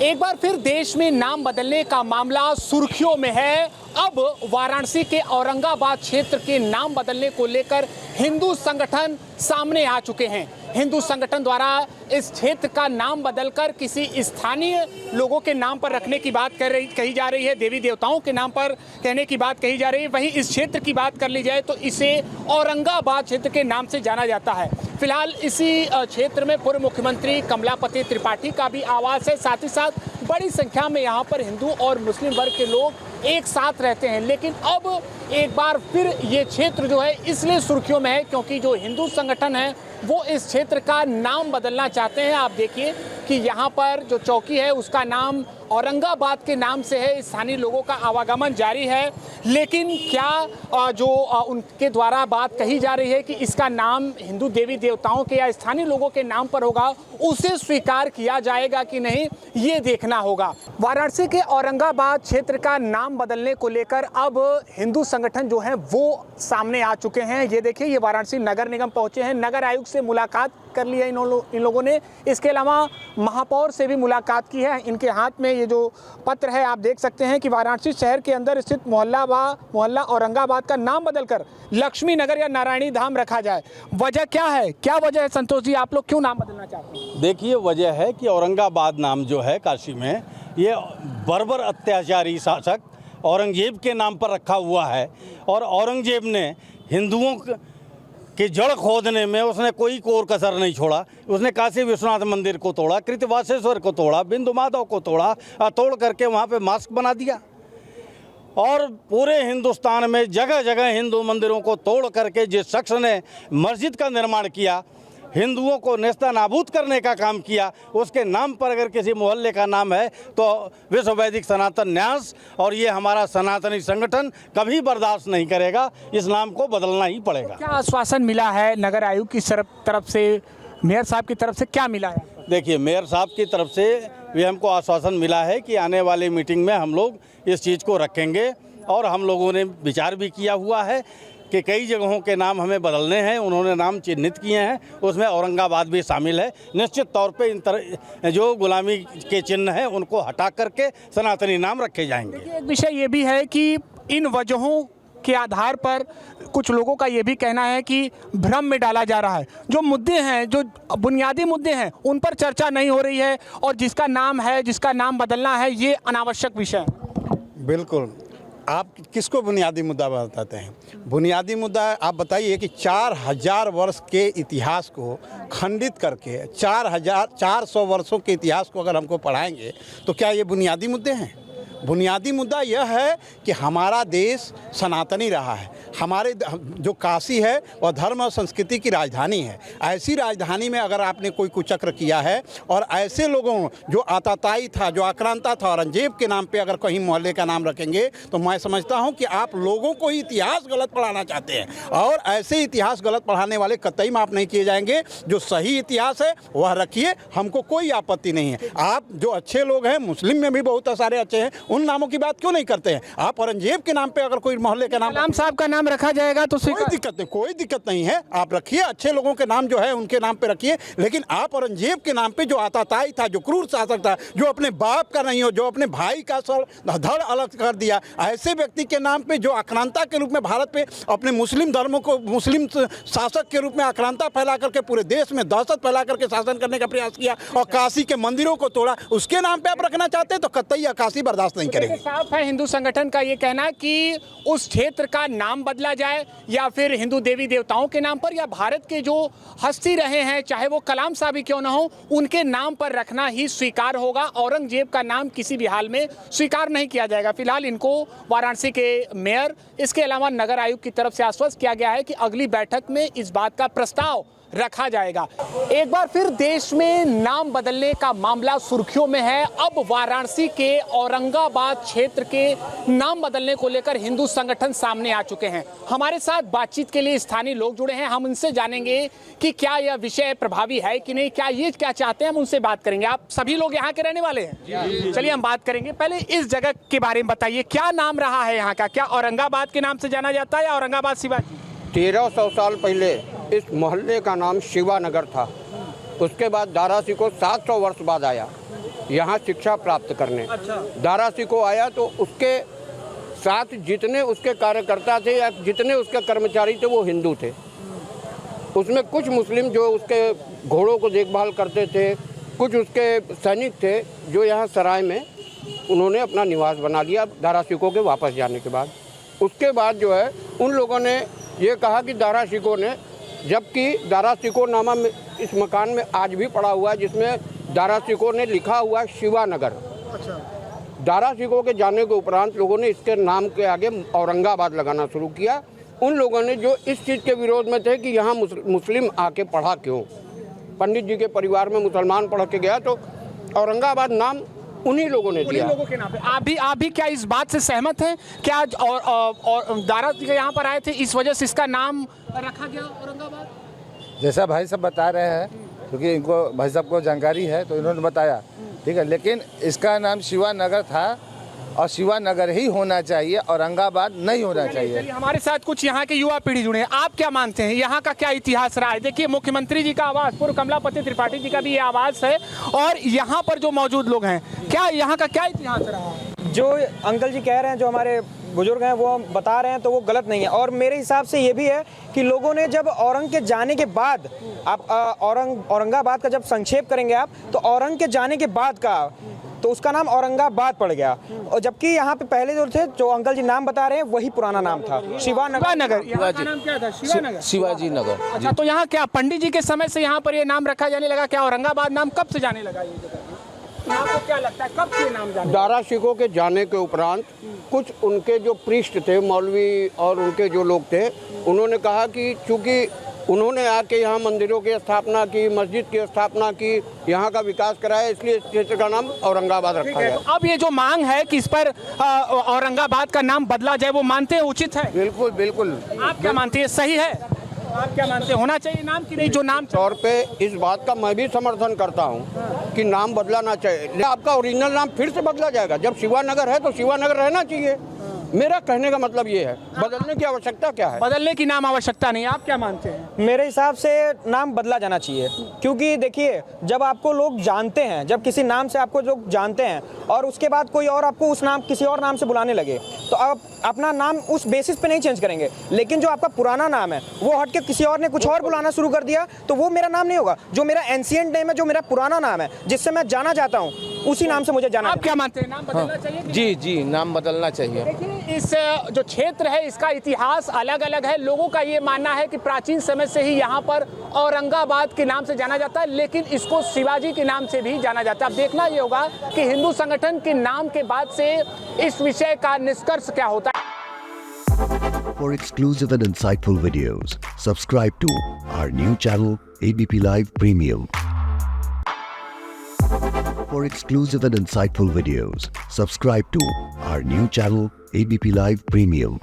एक बार फिर देश में नाम बदलने का मामला सुर्खियों में है। अब वाराणसी के औरंगाबाद क्षेत्र के नाम बदलने को लेकर हिंदू संगठन सामने आ चुके हैं। हिंदू संगठन द्वारा इस क्षेत्र का नाम बदलकर किसी स्थानीय लोगों के नाम पर रखने की बात कही जा रही है, देवी देवताओं के नाम पर कहने की बात कही जा रही है। वहीं इस क्षेत्र की बात कर ली जाए तो इसे औरंगाबाद क्षेत्र के नाम से जाना जाता है। फिलहाल इसी क्षेत्र में पूर्व मुख्यमंत्री कमलापति त्रिपाठी का भी आवास है। साथ ही साथ बड़ी संख्या में यहाँ पर हिंदू और मुस्लिम वर्ग के लोग एक साथ रहते हैं। लेकिन अब एक बार फिर ये क्षेत्र जो है इसलिए सुर्खियों में है क्योंकि जो हिंदू संगठन है वो इस क्षेत्र का नाम बदलना चाहते हैं। आप देखिए कि यहाँ पर जो चौकी है उसका नाम औरंगाबाद के नाम से है। स्थानीय लोगों का आवागमन जारी है, लेकिन क्या जो उनके द्वारा बात कही जा रही है कि इसका नाम हिंदू देवी देवताओं के या स्थानीय लोगों के नाम पर होगा, उसे स्वीकार किया जाएगा कि नहीं, ये देखना होगा। वाराणसी के औरंगाबाद क्षेत्र का नाम बदलने को लेकर अब हिंदू संगठन जो है वो सामने आ चुके हैं। ये देखिए, ये वाराणसी नगर निगम पहुंचे हैं, नगर आयुक्त से मुलाकात कर ली है इन लोगों ने। इसके अलावा महापौर से भी मुलाकात की है। इनके हाथ में ये जो पत्र है आप देख सकते हैं कि वाराणसी शहर के अंदर स्थित मोहल्ला औरंगाबाद का नाम बदलकर लक्ष्मी नगर या नारायणी धाम रखा जाए। वजह क्या है, क्या वजह है संतोष जी, आप लोग क्यों नाम बदलना चाहते हैं? देखिए, वजह है कि औरंगाबाद नाम जो है काशी में, ये बर्बर अत्याचारी शासक औरंगजेब के नाम पर रखा हुआ है। और औरंगजेब ने हिंदुओं की जड़ खोदने में उसने कोई कोर कसर नहीं छोड़ा। उसने काशी विश्वनाथ मंदिर को तोड़ा, कृतवासेश्वर को तोड़ा, बिंदु माधव को तोड़ा, तोड़ करके वहाँ पे मास्क बना दिया। और पूरे हिंदुस्तान में जगह जगह हिंदू मंदिरों को तोड़ करके जिस शख्स ने मस्जिद का निर्माण किया, हिंदुओं को नेस्तनाबूद करने का काम किया, उसके नाम पर अगर किसी मोहल्ले का नाम है तो विश्व वैदिक सनातन न्यास और ये हमारा सनातनी संगठन कभी बर्दाश्त नहीं करेगा। इस नाम को बदलना ही पड़ेगा। क्या आश्वासन मिला है नगर आयुक्त की तरफ से, मेयर साहब की तरफ से क्या मिला है? देखिए, मेयर साहब की तरफ से भी हमको आश्वासन मिला है कि आने वाली मीटिंग में हम लोग इस चीज़ को रखेंगे। और हम लोगों ने विचार भी किया हुआ है कि कई जगहों के नाम हमें बदलने हैं। उन्होंने नाम चिन्हित किए हैं, उसमें औरंगाबाद भी शामिल है। निश्चित तौर पे इन तरह जो गुलामी के चिन्ह हैं उनको हटा करके सनातनी नाम रखे जाएंगे। एक विषय ये भी है कि इन वजहों के आधार पर कुछ लोगों का ये भी कहना है कि भ्रम में डाला जा रहा है। जो मुद्दे हैं, जो बुनियादी मुद्दे हैं, उन पर चर्चा नहीं हो रही है और जिसका नाम बदलना है, ये अनावश्यक विषय है। बिल्कुल। आप किसको बुनियादी मुद्दा बताते हैं? बुनियादी मुद्दा आप बताइए कि 4000 वर्ष के इतिहास को खंडित करके 400 वर्षों के इतिहास को अगर हमको पढ़ाएंगे तो क्या ये बुनियादी मुद्दे हैं? बुनियादी मुद्दा यह है कि हमारा देश सनातनी रहा है। हमारे जो काशी है वह धर्म और संस्कृति की राजधानी है। ऐसी राजधानी में अगर आपने कोई कुचक्र किया है और ऐसे लोगों जो आताताई था, जो आक्रांता था, औरंगजेब के नाम पे अगर कहीं मोहल्ले का नाम रखेंगे तो मैं समझता हूं कि आप लोगों को इतिहास गलत पढ़ाना चाहते हैं। और ऐसे इतिहास गलत पढ़ाने वाले कतई माफ़ नहीं किए जाएंगे। जो सही इतिहास है वह रखिए, हमको कोई आपत्ति नहीं है। आप जो अच्छे लोग हैं, मुस्लिम में भी बहुत सारे अच्छे हैं, उन नामों की बात क्यों नहीं करते हैं? आप औरंगजेब के नाम पे अगर कोई मोहल्ले का नाम साहब का नाम रखा जाएगा तो कोई दिक्कत नहीं है। आप रखिए, अच्छे लोगों के नाम जो है उनके नाम पे रखिए। लेकिन आप औरंगजेब के नाम पे जो आताताई था, जो क्रूर शासक था, जो अपने बाप का नहीं हो, जो अपने भाई का धड़ अलग कर दिया, ऐसे व्यक्ति के नाम पे जो आक्रांता के रूप में भारत पे अपने मुस्लिम धर्मों को, मुस्लिम शासक के रूप में आक्रांता फैला करके पूरे देश में दहशत फैला करके शासन करने का प्रयास किया और काशी के मंदिरों को तोड़ा, उसके नाम पे आप रखना चाहते हैं तो कतई काशी बर्दाश्त नहीं करेगी। साफ है हिंदू संगठन का ये कहना कि उस क्षेत्र का नाम बदला जाए या फिर हिंदू देवी देवताओं के नाम पर या भारत के जो हस्ती रहे हैं, चाहे वो कलाम साहब ही क्यों ना हो, उनके नाम पर रखना ही स्वीकार होगा। औरंगजेब का नाम किसी भी हाल में स्वीकार नहीं किया जाएगा। फिलहाल इनको वाराणसी के मेयर, इसके अलावा नगर आयुक्त की तरफ से आश्वस्त किया गया है कि अगली बैठक में इस बात का प्रस्ताव रखा जाएगा। एक बार फिर देश में नाम बदलने का मामला सुर्खियों में है। अब वाराणसी के औरंगाबाद क्षेत्र के नाम बदलने को लेकर हिंदू संगठन सामने आ चुके हैं। हमारे साथ बातचीत के लिए स्थानीय लोग जुड़े हैं, हम उनसे जानेंगे कि क्या यह विषय प्रभावी है कि नहीं, क्या चाहते हैं, हम उनसे बात करेंगे। आप सभी लोग यहाँ के रहने वाले हैं? चलिए हम बात करेंगे। पहले इस जगह के बारे में बताइए, क्या नाम रहा है यहाँ का? क्या औरंगाबाद के नाम से जाना जाता है या औरंगाबाद शिवाजी? 1300 साल पहले इस मोहल्ले का नाम शिवानगर था। उसके बाद दारासी को 700 वर्ष बाद आया। यहाँ शिक्षा प्राप्त करने। दारा सिकोह आया तो उसके साथ जितने उसके कार्यकर्ता थे या जितने उसके कर्मचारी थे वो हिंदू थे। उसमें कुछ मुस्लिम जो उसके घोड़ों को देखभाल करते थे, कुछ उसके सैनिक थे जो यहाँ सराय में उन्होंने अपना निवास बना लिया दारा सिकोह के वापस जाने के बाद। उसके बाद जो है उन लोगों ने ये कहा कि दारा सिकोह ने, जबकि दारा सिकोह नामा में इस मकान में आज भी पड़ा हुआ है जिसमें दारा सिकोह ने लिखा हुआ शिवानगर। दारा सिकोह के जाने के उपरांत लोगों ने इसके नाम के आगे औरंगाबाद लगाना शुरू किया। उन लोगों ने जो इस चीज़ के विरोध में थे कि यहाँ मुस्लिम आके पढ़ा क्यों, पंडित जी के परिवार में मुसलमान पढ़ के गया तो औरंगाबाद नाम उन्हीं लोगों ने दिया। लोगों के नाम पे आप भी क्या इस बात से सहमत हैं क्या आज और दारा जी यहाँ पर आए थे इस वजह से इसका नाम रखा गया औरंगाबाद? जैसा भाई साहब बता रहे हैं, क्योंकि इनको भाई साहब को जानकारी है तो इन्होंने बताया, ठीक है, लेकिन इसका नाम शिवानगर था और शिवानगर ही होना चाहिए, औरंगाबाद नहीं होना चाहिए। हमारे साथ कुछ यहाँ के युवा पीढ़ी जुड़े हैं, आप क्या मानते हैं यहाँ का क्या इतिहास रहा है? देखिए मुख्यमंत्री जी का आवास, पूर्व कमलापति त्रिपाठी जी का भी ये आवास है और यहाँ पर जो मौजूद लोग हैं, क्या यहाँ का क्या इतिहास रहा है? जो अंकल जी कह रहे हैं, जो हमारे बुजुर्ग हैं वो बता रहे हैं तो वो गलत नहीं है। और मेरे हिसाब से ये भी है कि लोगों ने जब औरंग के जाने के बाद, आप औरंगाबाद का जब संक्षेप करेंगे आप, तो औरंग के जाने के बाद का तो उसका नाम औरंगाबाद पड़ गया। और जबकि यहाँ पे पहले जो थे, जो अंकल जी नाम बता रहे हैं, वही पुराना नाम था शिवानगर। यहाँ का नाम क्या था? शिवानगर। शिवाजी नगर। अच्छा, तो यहाँ क्या पंडित जी के समय से यहाँ पर ये नाम रखा जाने लगा? क्या औरंगाबाद नाम कब से जाने लगा? ये जगह आपको क्या लगता है कब से नाम जाने? दारा सिकोह के जाने के उपरांत कुछ उनके जो पृष्ठ थे, मौलवी और उनके जो लोग थे, उन्होंने कहा कि चूँकि उन्होंने आके यहाँ मंदिरों की स्थापना की, मस्जिद की स्थापना की, यहाँ का विकास कराया, इसलिए इस क्षेत्र का नाम औरंगाबाद रखा गया। तो अब ये जो मांग है कि इस पर औरंगाबाद का नाम बदला जाए, वो मानते हैं उचित है? बिल्कुल बिल्कुल। आप क्या मानते हैं सही है? आप क्या मानते हैं होना चाहिए नाम कि नहीं? जो नाम तौर पे इस बात का मैं भी समर्थन करता हूँ कि नाम बदलाना चाहिए। आपका ओरिजिनल नाम फिर से बदला जाएगा। जब शिवानगर है तो शिवानगर रहना चाहिए। मेरा कहने का मतलब ये है, बदलने की आवश्यकता क्या है? बदलने की नाम आवश्यकता नहीं। आप क्या मानते हैं? मेरे हिसाब से नाम बदला जाना चाहिए, क्योंकि देखिए जब आपको लोग जानते हैं, जब किसी नाम से आपको लोग जानते हैं और उसके बाद कोई और आपको उस नाम किसी और नाम से बुलाने लगे, तो आप अपना नाम उस बेसिस पे नहीं चेंज करेंगे। लेकिन जो आपका पुराना नाम है वो हट के किसी और ने कुछ और बुलाना शुरू कर दिया तो वो मेरा नाम नहीं होगा। जो मेरा एंशिएंट नेम है, जो मेरा पुराना नाम है, जिससे मैं जाना चाहता हूँ, उसी नाम से मुझे जाना। आप क्या मानते हैं नाम बदलना चाहिए? जी जी, नाम बदलना चाहिए। देखिए इस जो क्षेत्र है इसका इतिहास अलग अलग है। लोगों का ये मानना है कि प्राचीन समय से ही यहाँ पर औरंगाबाद के नाम से जाना जाता है, लेकिन इसको शिवाजी के नाम से भी जाना जाता है। अब देखना ये होगा कि हिंदू संगठन के नाम के बाद से इस विषय का निष्कर्ष क्या होता है। For exclusive and insightful videos, subscribe to our new channel ABP Live Premium. For exclusive and insightful videos, subscribe to our new channel ABP Live Premium.